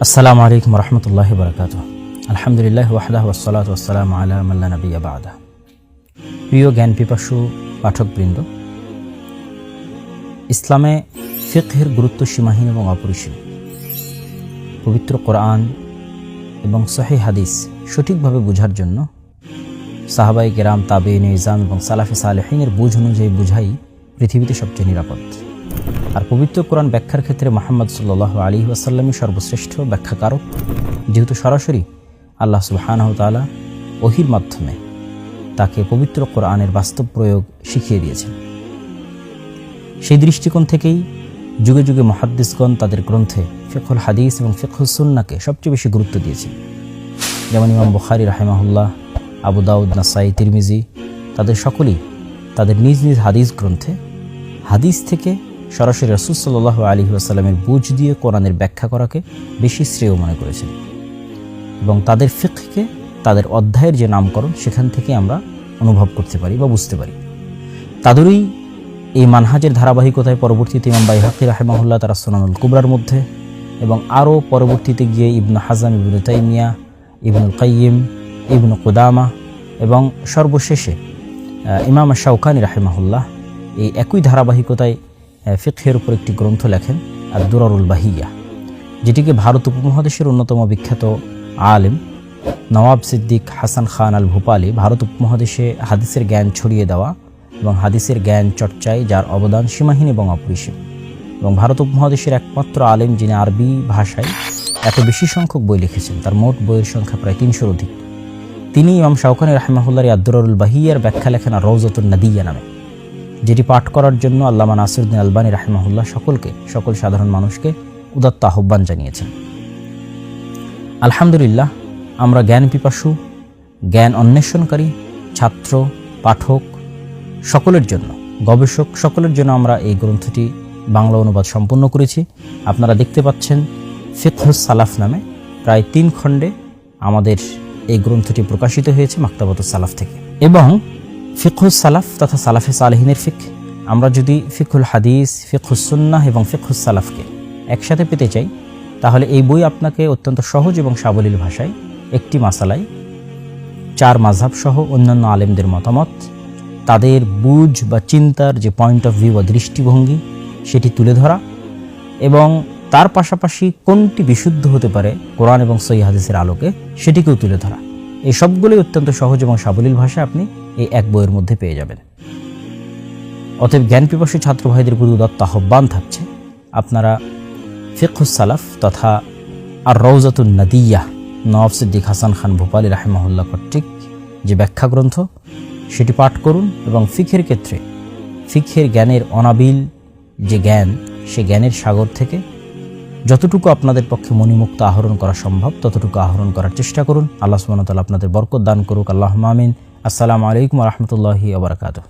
আসসালামু আলাইকুম রহমতুল্লাহি বারাকাতুহু। আলহামদুলিল্লাহ ওয়াহদাহু ওয়াসসালাতু ওয়াসসালামু আলা মান লা নাবিয়্যা বা'দা। প্রিয় জ্ঞান পিপাসু পাঠকবৃন্দ, ইসলামে ফিকহের গুরুত্ব সীমাহীন এবং অপরিসীম। পবিত্র কোরআন এবং সহিহ হাদিস সঠিকভাবে বোঝার জন্য সাহাবায়ে কেরাম, তাবেঈন, ইমাম এবং সালাফে সালেহিনের বুঝ অনুযায়ী বুঝাই পৃথিবীতে সবচেয়ে নিরাপদ। আর পবিত্র কোরআন ব্যাখ্যার ক্ষেত্রে মুহাম্মদ সাল্লাল্লাহু আলাইহি ওয়াসাল্লামই সর্বশ্রেষ্ঠ ব্যাখ্যাকারক, যেহেতু সরাসরি আল্লাহ সুবহানাহু ওয়া তাআলা ওহীর মাধ্যমে তাকে পবিত্র কোরআনের বাস্তব প্রয়োগ শিখিয়ে দিয়েছেন। সেই দৃষ্টিকোণ থেকেই যুগে যুগে মুহাদ্দিসগণ তাদের গ্রন্থে ফিকহুল হাদিস এবং ফিকহুস সুন্নাহকে সবচেয়ে বেশি গুরুত্ব দিয়েছেন। যেমন ইমাম বুখারী রাহিমাহুল্লাহ, আবু দাউদ, নাসাঈ, তিরমিজি, তাদের সকলেই তাদের নিজ নিজ হাদিস গ্রন্থে হাদিস থেকে সরাসরি রাসূল সাল্লাল্লাহু আলাইহি ওয়াসাল্লামের বুঝ দিয়ে কোরআনের ব্যাখ্যা করাকে বেশি শ্রেয় মনে করেছেন এবং তাদের ফিকহকে তাদের অধ্যায়ের যে নামকরণ সেখান থেকে আমরা অনুভব করতে পারি বা বুঝতে পারি। তাদেরই এই মানহাজের ধারাবাহিকতায় পরবর্তীতে ইমাম বাইহাকী রাহিমাহুল্লাহ তার সুনানুল কুবরার মধ্যে এবং আরও পরবর্তীতে গিয়ে ইবনে হাজম, ইবনে তাইমিয়া, ইবনুল কাইয়িম, ইবনে কুদামা এবং সর্বশেষে ইমাম শাওকানী রাহিমাহুল্লাহ এই একই ধারাবাহিকতায় ফিকহের উপর একটি গ্রন্থ লেখেন, আদ-দুরারুল বাহিয়া, যেটিকে ভারত উপমহাদেশের অন্যতম বিখ্যাত আলেম নওয়াব সিদ্দিক হাসান খান আল ভূপালী ভারত উপমহাদেশে হাদিসের জ্ঞান ছড়িয়ে দেওয়া এবং হাদিসের জ্ঞান চর্চায় যার অবদান সীমাহীন এবং অপরিসীম, এবং ভারত উপমহাদেশের একমাত্র আলেম যিনি আরবি ভাষায় এত বেশি সংখ্যক বই লিখেছেন, তার মোট বইয়ের সংখ্যা প্রায় 300-র অধিক। তিনি ইমাম শাওকানী রাহিমাহুল্লাহর আদ-দুরারুল বাহিয়ার ব্যাখ্যা লেখেন আর রওজাতুন নাদিয়া নামে, যেটি পাঠ করার জন্য আল্লামা নাসিরউদ্দিন আলবানী রাহিমাহুল্লাহ সকল সাধারণ মানুষকে উদাত্ত আহ্বান জানিয়েছেন। আলহামদুলিল্লাহ, আমরা জ্ঞান পিপাসু, জ্ঞান অন্বেষণকারী ছাত্র, পাঠক সকলের জন্য, গবেষক সকলের জন্য আমরা এই গ্রন্থটি বাংলা অনুবাদ সম্পন্ন করেছি। আপনারা দেখতে পাচ্ছেন ফিকহুস সালাফ নামে প্রায় 3 খণ্ডে আমাদের এই গ্রন্থটি প্রকাশিত হয়েছে মাকতাবাতুস সালাফ থেকে। এবং ফিকহুস সালাফ তথা সালাফে সালেহিনের ফিকহ, আমরা যদি ফিকহুল হাদিস, ফিকহুস সুন্নাহ এবং ফিকহুস সালাফকে একসাথে পেতে চাই, তাহলে এই বই আপনাকে অত্যন্ত সহজ এবং সাবলীল ভাষায় একটি মাসালায় 4 মাযহাব সহ অন্যান্য আলেমদের মতামত, তাদের বুঝ বা চিন্তার যে পয়েন্ট অফ ভিউ বা দৃষ্টিভঙ্গি সেটি তুলে ধরা, এবং তার পাশাপাশি কোনটি বিশুদ্ধ হতে পারে কোরআন এবং সহিহ হাদিসের আলোকে সেটিকেও তুলে ধরা। এই সবগুলোই অত্যন্ত সহজ এবং সাবলীল ভাষায় আপনি এই এক বইয়ের মধ্যে পেয়ে যাবেন। অতএব জ্ঞান পিপাসী ছাত্র ভাইদের প্রতি উদাত্ত আহ্বান থাকছে, আপনারা ফিকহুস সালাফ তথা আর রওজাতুন নাদিয়া নওয়াব সিদ্দিক হাসান খান ভূপালী রাহিমাহুল্লাহ কর্তৃক যে ব্যাখ্যা গ্রন্থ সেটি পাঠ করুন এবং ফিকহের ক্ষেত্রে ফিকহের জ্ঞানের অনাবিল যে জ্ঞান, সে জ্ঞানের সাগর থেকে যতটুকু আপনাদের পক্ষে মণিমুক্ত আহরণ করা সম্ভব ততটুকু আহরণ করার চেষ্টা করুন। আল্লাহ সুবহানাহু ওয়া তাআলা আপনাদের বরকত দান করুক। আল্লাহুম্মা আমিন। আসসালামু আলাইকুম ওয়া রাহমাতুল্লাহি ওয়া বারাকাতুহু।